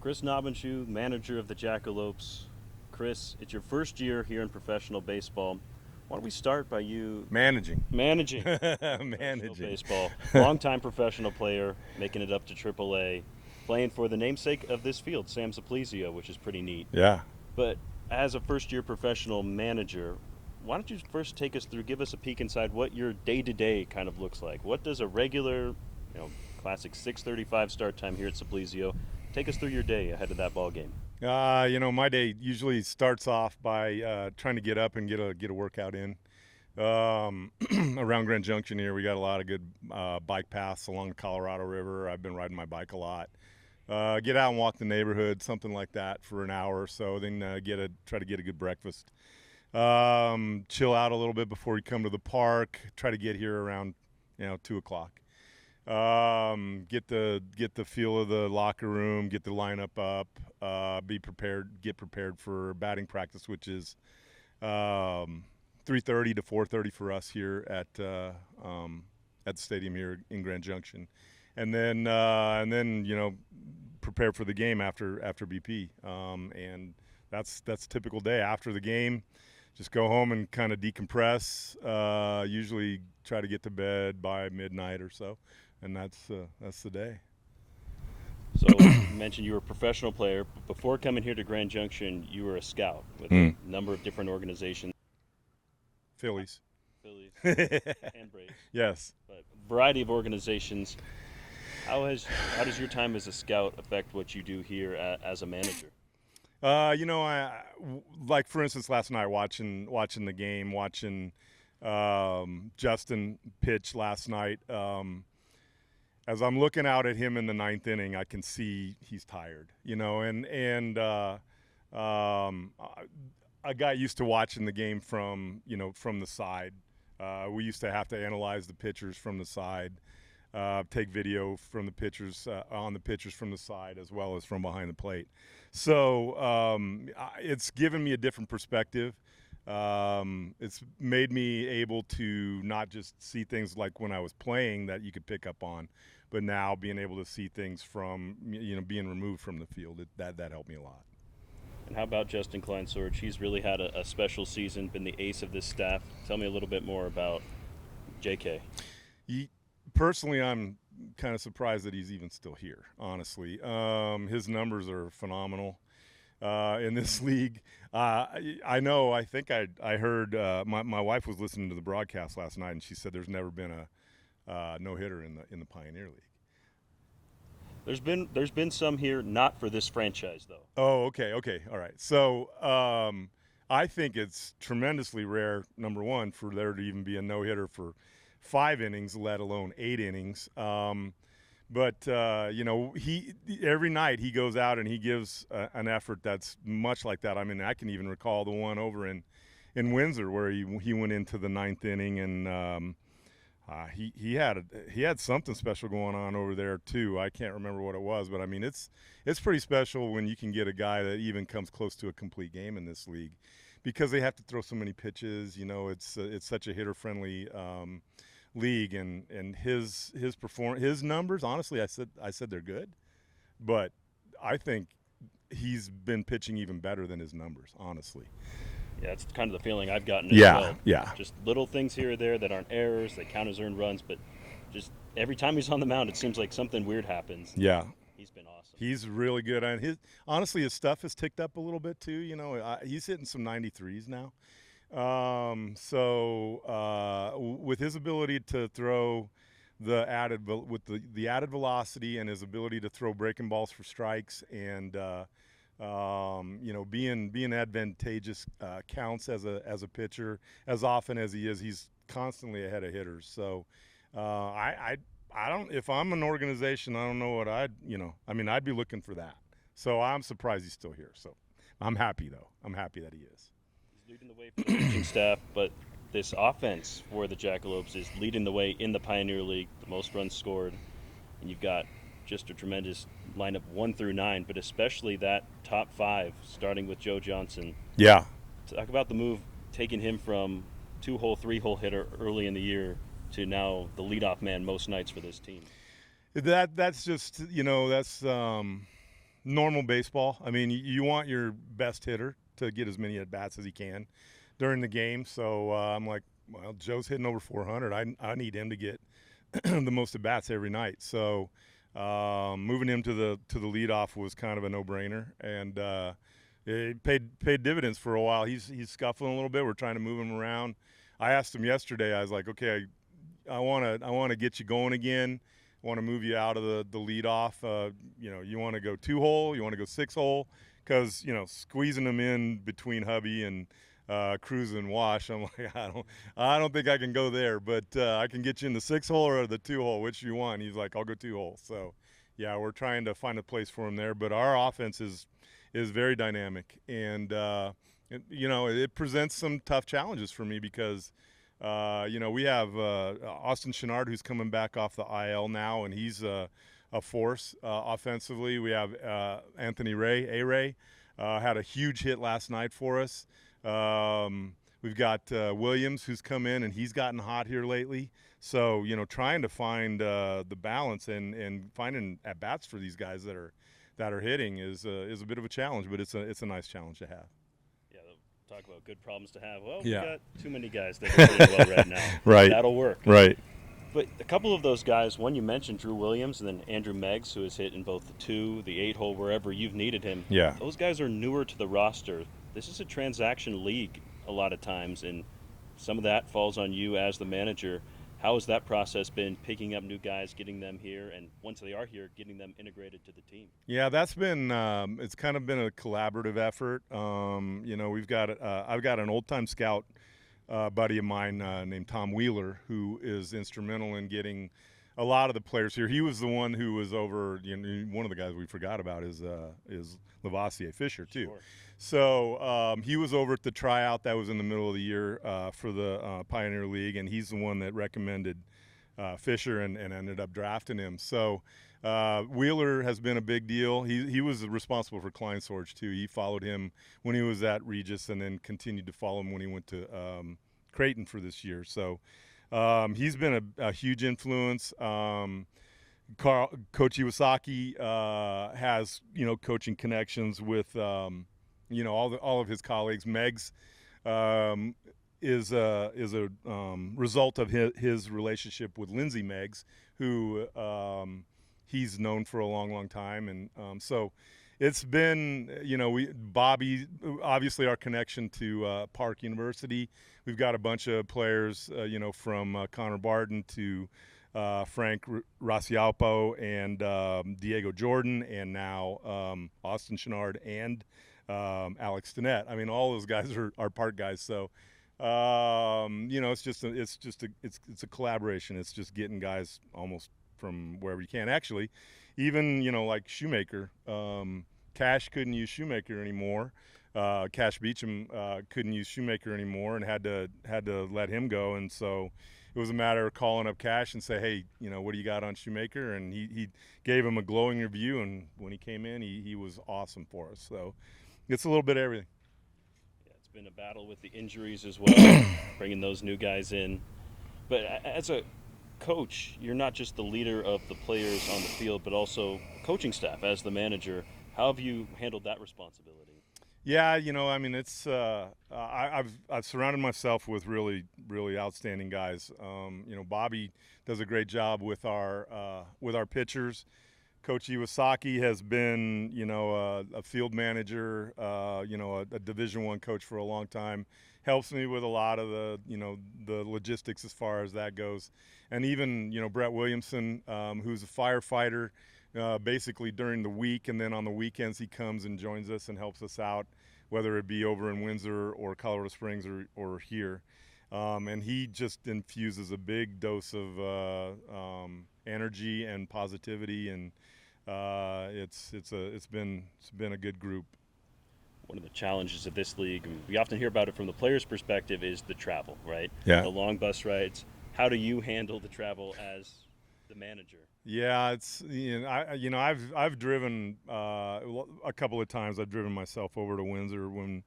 Chris Knabenshue, manager of the Jackalopes. Chris, it's your first year here in professional baseball. Why don't we start by you managing professional managing baseball, longtime professional player, making it up to AAA, playing for the namesake of this field, Sam Simplicio, which is pretty neat. Yeah. But as a first-year professional manager, why don't you first take us through, give us a peek inside what your day-to-day kind of looks like? What does a regular, classic 6:35 start time here at Simplicio? Take us through your day ahead of that ball game. My day usually starts off by trying to get up and get a workout in. Around Grand Junction here, we got a lot of good bike paths along the Colorado River. I've been riding my bike a lot. Get out and walk the neighborhood, something like that, for an hour or so. Then try to get a good breakfast. Chill out a little bit before we come to the park. Try to get here around 2 o'clock. Get the feel of the locker room, get the lineup up, get prepared for batting practice, which is 3:30 to 4:30 for us here at the stadium here in Grand Junction, and then prepare for the game after BP, and that's typical day. After the game, just go home and kind of decompress. Usually try to get to bed by midnight or so. And that's the day. So you mentioned you were a professional player, but before coming here to Grand Junction, you were a scout with a number of different organizations. Phillies, and Braves. Yes. But a variety of organizations. How does your time as a scout affect what you do here as a manager? I like, for instance, last night watching the game, watching Justin pitch last night. As I'm looking out at him in the ninth inning, I can see he's tired, and I got used to watching the game from the side. We used to have to analyze the pitchers from the side, take video from the pitchers on the pitchers from the side as well as from behind the plate. So it's given me a different perspective. It's made me able to not just see things like when I was playing that you could pick up on, but now being able to see things from being removed from the field. That helped me a lot. And how about Justin Kleinsorge? He's really had a special season, been the ace of this staff. Tell me a little bit more about JK. Personally, I'm kind of surprised that he's even still here, honestly. His numbers are phenomenal in this league. I heard my wife was listening to the broadcast last night, and she said there's never been a no-hitter in the Pioneer League. There's been some here, not for this franchise though. Oh, okay, all right. So I think it's tremendously rare, number one, for there to even be a no-hitter for 5 innings, let alone 8 innings. But he every night he goes out and he gives an effort that's much like that. I mean, I can even recall the one over in Windsor where he went into the 9th inning and he had something special going on over there too. I can't remember what it was, but I mean it's pretty special when you can get a guy that even comes close to a complete game in this league, because they have to throw so many pitches. It's such a hitter friendly league, and his numbers, honestly, I said they're good, but I think he's been pitching even better than his numbers, honestly. Yeah, it's kind of the feeling I've gotten as well. Yeah. Just little things here or there that aren't errors, that count as earned runs, but just every time he's on the mound, it seems like something weird happens. Yeah. He's been awesome. He's really good, and honestly, his stuff has ticked up a little bit too. He's hitting some 93s now. With his ability to throw the added velocity and his ability to throw breaking balls for strikes and being advantageous counts as a pitcher as often as he is, he's constantly ahead of hitters. So I don't, if I'm an organization, I don't know what I'd be looking for that. So I'm surprised he's still here. So I'm happy though. I'm happy that he is. Leading the way for the pitching staff, but this offense for the Jackalopes is leading the way in the Pioneer League, the most runs scored, and you've got just a tremendous lineup 1 through 9, but especially that top 5, starting with Joe Johnson. Yeah. Talk about the move, taking him from 2-hole, 3-hole hitter early in the year to now the leadoff man most nights for this team. That's just, Normal baseball. I mean, you want your best hitter to get as many at bats as he can during the game. So I'm like, well, Joe's hitting over 400. I need him to get the most at bats every night. So moving him to the leadoff was kind of a no-brainer, and it paid dividends for a while. He's scuffling a little bit. We're trying to move him around. I asked him yesterday. I was like, okay, I want to get you going again. I want to move you out of the leadoff. You want to go 2-hole, you want to go 6-hole, because squeezing them in between hubby and Cruz and Wash, I'm like, I don't think I can go there, but I can get you in the 6-hole or the 2-hole. Which you want? He's like, I'll go 2-hole. So, yeah, we're trying to find a place for him there. But our offense is very dynamic, and it presents some tough challenges for me because. We have Austin Chenard, who's coming back off the IL now, and he's a force offensively. We have Anthony Ray, had a huge hit last night for us. We've got Williams, who's come in, and he's gotten hot here lately. So, trying to find the balance and finding at-bats for these guys that are hitting is a bit of a challenge, but it's a nice challenge to have. Talk about good problems to have. Well, yeah. We got too many guys that are doing well right now. Right. That'll work. Right. But a couple of those guys, one you mentioned, Drew Williams, and then Andrew Meggs, who has hit in both the 2, the 8-hole, wherever you've needed him. Yeah. Those guys are newer to the roster. This is a transaction league a lot of times, and some of that falls on you as the manager. How has that process been, picking up new guys, getting them here, and once they are here, getting them integrated to the team? Yeah, that's been it's kind of been a collaborative effort. We've got I've got an old-time scout buddy of mine named Tom Wheeler, who is instrumental in getting a lot of the players here. He was the one who was over. One of the guys we forgot about is Lavoisier Fisher too. Sure. So he was over at the tryout that was in the middle of the year for the Pioneer League, and he's the one that recommended Fisher and ended up drafting him. So Wheeler has been a big deal. He was responsible for Kleinsorge too. He followed him when he was at Regis, and then continued to follow him when he went to Creighton for this year. So he's been a huge influence. Coach Iwasaki has coaching connections with all of his colleagues. Meggs is a result of his relationship with Lindsey Meggs, who he's known for a long time, and so it's been Bobby, obviously our connection to Park University. We've got a bunch of players from Connor Barden to Frank Racialpo and Diego Jordan, and now Austin Chenard and Alex Stinnett. I mean, all those guys are Park guys. So it's a collaboration. It's just getting guys almost from wherever you can. Actually, even like Shoemaker, Cash couldn't use Shoemaker anymore. Cash Beecham couldn't use Shoemaker anymore, and had to let him go. And so it was a matter of calling up Cash and say, hey, what do you got on Shoemaker? And he gave him a glowing review. And when he came in, he was awesome for us. So it's a little bit of everything. Yeah, it's been a battle with the injuries as well, bringing those new guys in. But as a coach, you're not just the leader of the players on the field, but also coaching staff as the manager. How have you handled that responsibility? Yeah, it's I've surrounded myself with really outstanding guys. Bobby does a great job with our pitchers. Coach Iwasaki has been a field manager, a Division I coach for a long time. Helps me with a lot of the logistics as far as that goes, and even Brett Williamson, who's a firefighter. Basically during the week, and then on the weekends he comes and joins us and helps us out, whether it be over in Windsor or Colorado Springs or here. And he just infuses a big dose of energy and positivity, and it's been a good group. One of the challenges of this league, and we often hear about it from the players' perspective, is the travel, right? Yeah. The long bus rides. How do you handle the travel as the manager? Yeah, it's I've driven a couple of times. I've driven myself over to Windsor when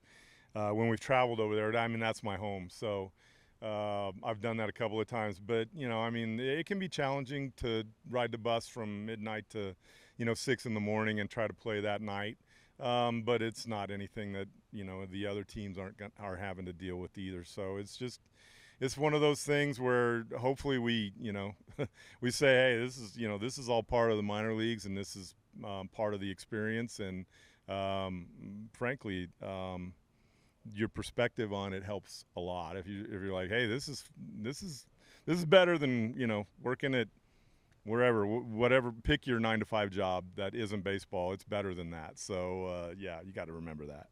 we've traveled over there. I mean, that's my home, so I've done that a couple of times. But it can be challenging to ride the bus from midnight to 6 in the morning and try to play that night. But it's not anything that the other teams are having to deal with either. So it's one of those things where hopefully we we say, hey, this is all part of the minor leagues, and this is part of the experience, and frankly, your perspective on it helps a lot. If you're like, hey, this is better than working at wherever, whatever, pick your 9 to 5 job that isn't baseball. It's better than that. So yeah, you got to remember that.